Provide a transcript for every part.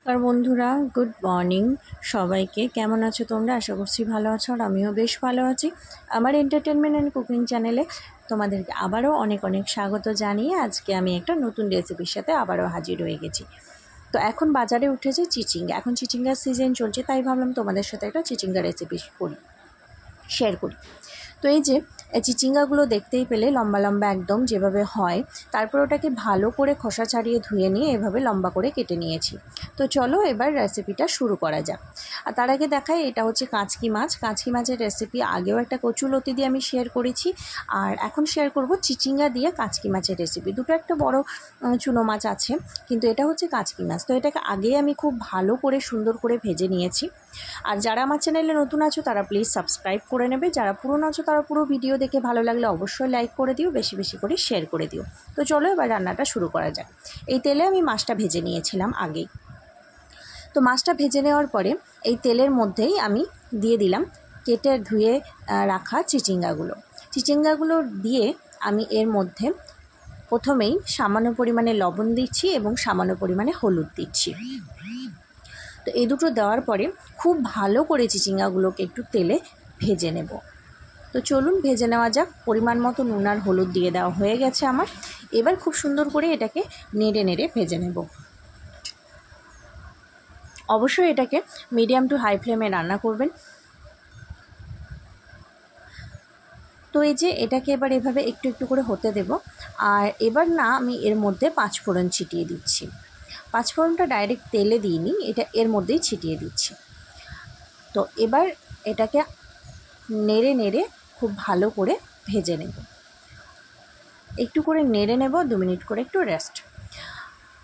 নমস্কার বন্ধুরা, good morning সবাইকে। কেমন আছো তোমরা? আশা করছি ভালো আছো, আর আমিও বেশ ভালো আছি। আমার এন্টারটেনমেন্ট অ্যান্ড কুকিং চ্যানেলে তোমাদেরকে আবারও অনেক অনেক স্বাগত জানিয়ে আজকে আমি একটা নতুন রেসিপির সাথে আবারও হাজির হয়ে গেছি। তো এখন বাজারে উঠেছে চিচিঙ্গা, এখন চিচিঙ্গার সিজন চলছে, তাই ভাবলাম তোমাদের সাথে একটা চিচিঙ্গা রেসিপি শেয়ার করি। তো এই যে চিচিঙ্গাগুলো দেখতেই পেলে লম্বা লম্বা একদম যেভাবে হয়, তারপর ওটাকে ভালো করে খোসা ছাড়িয়ে ধুয়ে নিয়ে এভাবে লম্বা করে কেটে নিয়েছি। তো চলো এবার রেসিপিটা শুরু করা যাক। আর তার আগে দেখাই, এটা হচ্ছে কাঁচকি মাছ। কাঁচকি মাছের রেসিপি আগেও একটা কচুলতি দিয়ে আমি শেয়ার করেছি, আর এখন শেয়ার করব চিচিঙ্গা দিয়ে কাঁচকি মাছের রেসিপি। দুটো একটা বড় চুনো মাছ আছে, কিন্তু এটা হচ্ছে কাঁচকি মাছ। তো এটাকে আগেই আমি খুব ভালো করে সুন্দর করে ভেজে নিয়েছি। আর যারা আমার চ্যানেলে নতুন আছো তারা প্লিজ সাবস্ক্রাইব করে নেবে, যারা পুরনো আছো তারা পুরো ভিডিও দেখে ভালো লাগলে অবশ্যই লাইক করে দিও, বেশি বেশি করে শেয়ার করে দিও। তো চলো এবার রান্নাটা শুরু করা যাক। এই তেলে আমি মাছটা ভেজে নিয়েছিলাম আগেই। তো মাছটা ভেজে নেওয়ার পরে এই তেলের মধ্যেই আমি দিয়ে দিলাম কেটে ধুয়ে রাখা চিচিঙ্গাগুলো দিয়ে আমি এর মধ্যে প্রথমেই সামান্য পরিমাণে লবণ দিচ্ছি এবং সামান্য পরিমাণে হলুদ দিচ্ছি। তো এই দুটো দেওয়ার পরে খুব ভালো করে চিচিঙ্গাগুলোকে একটু তেলে ভেজে নেব। তো চলুন ভেজে নেওয়া যাক। পরিমাণ মতো নুন আর হলুদ দিয়ে দেওয়া হয়ে গেছে আমার। এবার খুব সুন্দর করে এটাকে নেড়ে নেড়ে ভেজে নেব। অবশ্যই এটাকে মিডিয়াম টু হাই ফ্লেমে রান্না করবেন। তো এই যে এটাকে এবার এভাবে একটু একটু করে হতে দেব। আর এবার না আমি এর মধ্যে পাঁচফোড়ন ছিটিয়ে দিচ্ছি। পাঁচফোড়নটা ডাইরেক্ট তেলে দিইনি, এটা এর মধ্যেই ছিটিয়ে দিচ্ছি। তো এবার এটাকে নেড়ে নেড়ে খুব ভালো করে ভেজে নেব। একটু করে নেড়ে নেব, 2 মিনিট করে একটু রেস্ট।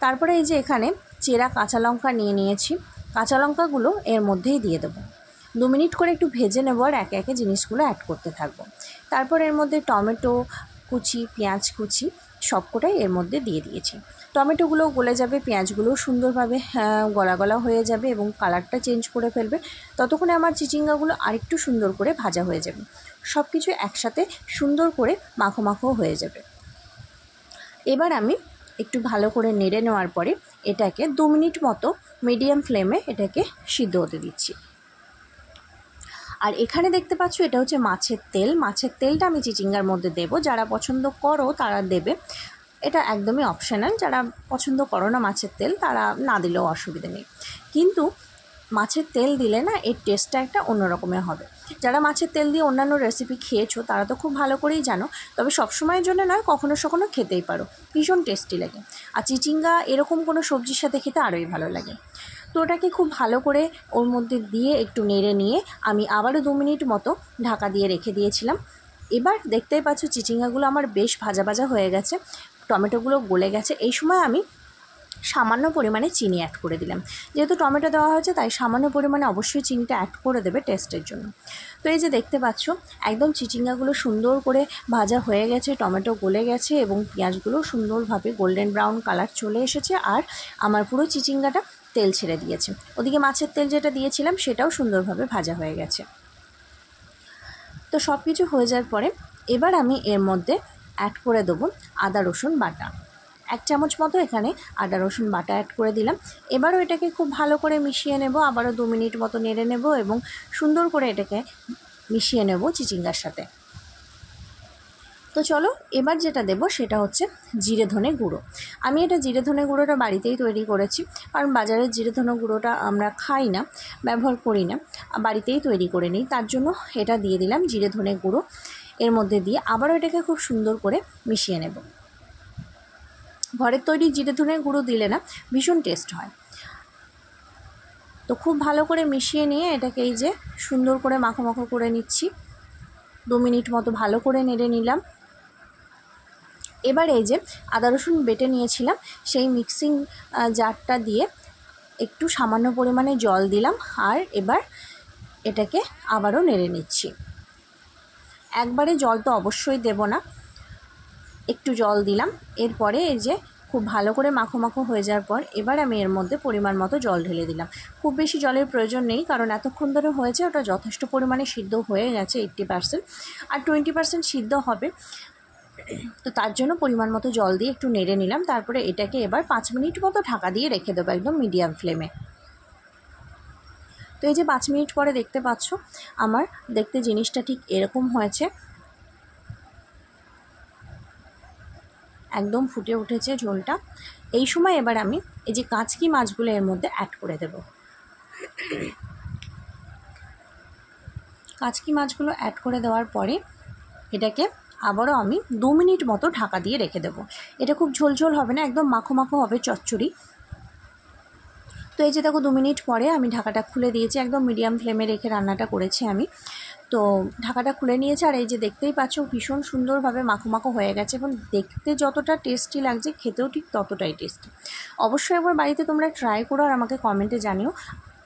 তারপরে এই যে এখানে চেরা কাঁচা লঙ্কা নিয়ে নিয়েছি, কাঁচা লঙ্কাগুলো এর মধ্যেই দিয়ে দেবো। 2 মিনিট করে একটু ভেজে নেব আর একে একে জিনিসগুলো অ্যাড করতে থাকবো। তারপর এর মধ্যে টমেটো কুচি, পেঁয়াজ কুচি সবকটাই এর মধ্যে দিয়ে দিয়েছি। টমেটোগুলোও গলে যাবে, পেঁয়াজগুলোও সুন্দরভাবে গলা গলা হয়ে যাবে এবং কালারটা চেঞ্জ করে ফেলবে। ততক্ষণে আমার চিচিঙ্গাগুলো আরেকটু সুন্দর করে ভাজা হয়ে যাবে। সব কিছু একসাথে সুন্দর করে মাখো মাখো হয়ে যাবে। এবার আমি একটু ভালো করে নেড়ে নেওয়ার পরে এটাকে 2 মিনিট মতো মিডিয়াম ফ্লেমে এটাকে সিদ্ধ হতে দিচ্ছি। আর এখানে দেখতে পাচ্ছ এটা হচ্ছে মাছের তেল। মাছের তেলটা আমি চিচিঙ্গার মধ্যে দেব। যারা পছন্দ করো তারা দেবে, এটা একদমই অপশনাল। যারা পছন্দ করো না মাছের তেল তারা না দিলেও অসুবিধা নেই, কিন্তু মাছের তেল দিলে না এর টেস্টটা একটা অন্যরকমের হবে। যারা মাছের তেল দিয়ে অন্যান্য রেসিপি খেয়েছো তারা তো খুব ভালো করেই জানো, তবে সবসময়ের জন্য নয়, কখনো কখনো খেতেই পারো, ভীষণ টেস্টি লাগে। আর চিচিঙ্গা এরকম কোনো সবজির সাথে খেতে আরোই ভালো লাগে। তো ওটাকে খুব ভালো করে ওর মধ্যে দিয়ে একটু নেড়ে নিয়ে আমি আবারও 2 মিনিট মতো ঢাকা দিয়ে রেখে দিয়েছিলাম। এবার দেখতেই পাচ্ছ চিচিঙ্গাগুলো আমার বেশ ভাজা ভাজা হয়ে গেছে, টমেটোগুলো গলে গেছে। এই সময় আমি সামান্য পরিমাণে চিনি অ্যাড করে দিলাম। যেহেতু টমেটো দেওয়া হয়েছে তাই সামান্য পরিমাণে অবশ্যই চিনিটা অ্যাড করে দেবে টেস্টের জন্য। তো এই যে দেখতে পাচ্ছ একদম চিচিঙ্গাগুলো সুন্দর করে ভাজা হয়ে গেছে, টমেটো গলে গেছে এবং পেঁয়াজগুলো সুন্দরভাবে গোল্ডেন ব্রাউন কালার চলে এসেছে। আর আমার পুরো চিচিঙ্গাটা তেল ছেড়ে দিয়েছে। ওদিকে মাছের তেল যেটা দিয়েছিলাম সেটাও সুন্দরভাবে ভাজা হয়ে গেছে। তো সব কিছু হয়ে যাওয়ার পরে এবার আমি এর মধ্যে অ্যাড করে দেবো আদা রসুন বাটা। 1 চামচ মতো এখানে আদা রসুন বাটা অ্যাড করে দিলাম। এবারও এটাকে খুব ভালো করে মিশিয়ে নেব, আবারও 2 মিনিট মতো নেড়ে নেব এবং সুন্দর করে এটাকে মিশিয়ে নেব চিচিঙ্গার সাথে। তো চলো এবার যেটা দেব সেটা হচ্ছে জিরে ধনে গুঁড়ো। আমি এটা জিরে ধনে গুঁড়োটা বাড়িতেই তৈরি করেছি, কারণ বাজারের জিরে ধনে গুঁড়োটা আমরা খাই না, ব্যবহার করি না, বাড়িতেই তৈরি করে নিই। তার জন্য এটা দিয়ে দিলাম জিরে ধনে গুঁড়ো এর মধ্যে দিয়ে, আবারও এটাকে খুব সুন্দর করে মিশিয়ে নেব। ঘরের তৈরি জিরে ধনে গুঁড়ো দিলে না ভীষণ টেস্ট হয়। তো খুব ভালো করে মিশিয়ে নিয়ে এটাকে এই যে সুন্দর করে মাখো মাখো করে নিচ্ছি। 2 মিনিট মতো ভালো করে নেড়ে নিলাম। এবার এই যে আদা রসুন বেটে নিয়েছিলাম সেই মিক্সিং জারটা দিয়ে একটু সামান্য পরিমাণে জল দিলাম, আর এবার এটাকে আবারও নেড়ে নিচ্ছি। একবারে জল তো অবশ্যই দেব না, একটু জল দিলাম। এরপরে এই যে খুব ভালো করে মাখো মাখো হয়ে যাওয়ার পর এবার আমি এর মধ্যে পরিমাণ মতো জল ঢেলে দিলাম। খুব বেশি জলের প্রয়োজন নেই, কারণ এতক্ষণ ধরে হয়েছে ওটা যথেষ্ট পরিমাণে সিদ্ধ হয়ে গেছে 80%, আর 20% সিদ্ধ হবে। তো তার জন্য পরিমাণ মতো জল দিয়ে একটু নেড়ে নিলাম। তারপরে এটাকে এবার 5 মিনিট মতো ঢাকা দিয়ে রেখে দেবো একদম মিডিয়াম ফ্লেমে। তো এই যে 5 মিনিট পরে দেখতে পাচ্ছ আমার দেখতে জিনিসটা ঠিক এরকম হয়েছে, একদম ফুটে উঠেছে ঝোলটা। এই সময় এবার আমি এই যে কাচকি মাছগুলো এর মধ্যে অ্যাড করে দেব। কাচকি মাছগুলো অ্যাড করে দেওয়ার পরে এটাকে আবারও আমি 2 মিনিট মতো ঢাকা দিয়ে রেখে দেবো। এটা খুব ঝোলঝোল হবে না, একদম মাখো মাখো হবে চচ্চড়ি। তো এই যে দেখো 2 মিনিট পরে আমি ঢাকাটা খুলে দিয়েছি, একদম মিডিয়াম ফ্লেমে রেখে রান্নাটা করেছি আমি। তো ঢাকাটা খুলে নিয়েছি, আর এই যে দেখতেই পাচ্ছ ভীষণ সুন্দরভাবে মাখো মাখো হয়ে গেছে এবং দেখতে যতটা টেস্টি লাগছে খেতেও ঠিক ততটাই টেস্টি। অবশ্যই একবার বাড়িতে তোমরা ট্রাই করো আর আমাকে কমেন্টে জানিও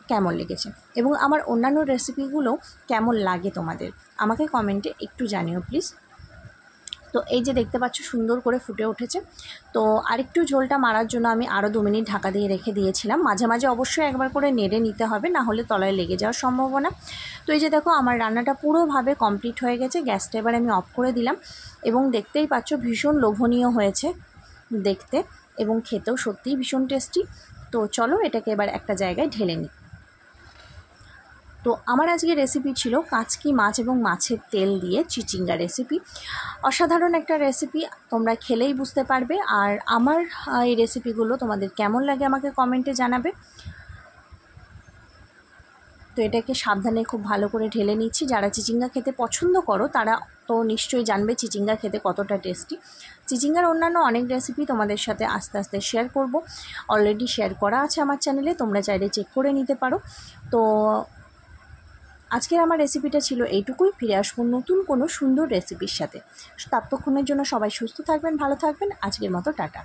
কেমন লেগেছে, এবং আমার অন্যান্য রেসিপিগুলো কেমন লাগে তোমাদের আমাকে কমেন্টে একটু জানিও প্লিজ। তো এই যে দেখতে পাচ্ছ সুন্দর করে ফুটে উঠেছে। তো আরেকটু ঝোলটা মারার জন্য আমি আরও 2 মিনিট ঢাকা দিয়ে রেখে দিয়েছিলাম। মাঝে মাঝে অবশ্যই একবার করে নেড়ে নিতে হবে, না হলে তলায় লেগে যাওয়ার সম্ভাবনা। তো এই যে দেখো আমার রান্নাটা পুরোভাবে কমপ্লিট হয়ে গেছে, গ্যাসটা এবার আমি অফ করে দিলাম, এবং দেখতেই পাচ্ছ ভীষণ লোভনীয় হয়েছে দেখতে এবং খেতেও সত্যিই ভীষণ টেস্টি। তো চলো এটাকে এবার একটা জায়গায় ঢেলে নিই। তো আমার আজকে রেসিপি ছিল কাচকি মাছ এবং মাছের তেল দিয়ে চিচিঙ্গা রেসিপি। অসাধারণ একটা রেসিপি, তোমরা খেলেই বুঝতে পারবে। আর আমার এই রেসিপিগুলো তোমাদের কেমন লাগে আমাকে কমেন্টে জানাবে। তো এটাকে সাবধানে খুব ভালো করে ঢেলে নিচ্ছি। যারা চিচিঙ্গা খেতে পছন্দ করো তারা তো নিশ্চয়ই জানবে চিচিঙ্গা খেতে কতটা টেস্টি। চিচিঙ্গার অন্যান্য অনেক রেসিপি তোমাদের সাথে আস্তে আস্তে শেয়ার করব, অলরেডি শেয়ার করা আছে আমার চ্যানেলে, তোমরা চাইলে চেক করে নিতে পারো। তো আজকের আমার রেসিপিটা ছিল এইটুকুই। ফিরে আসবো নতুন কোনো সুন্দর রেসিপির সাথে। ততক্ষণের জন্য সবাই সুস্থ থাকবেন, ভালো থাকবেন। আজকের মতো টাটা।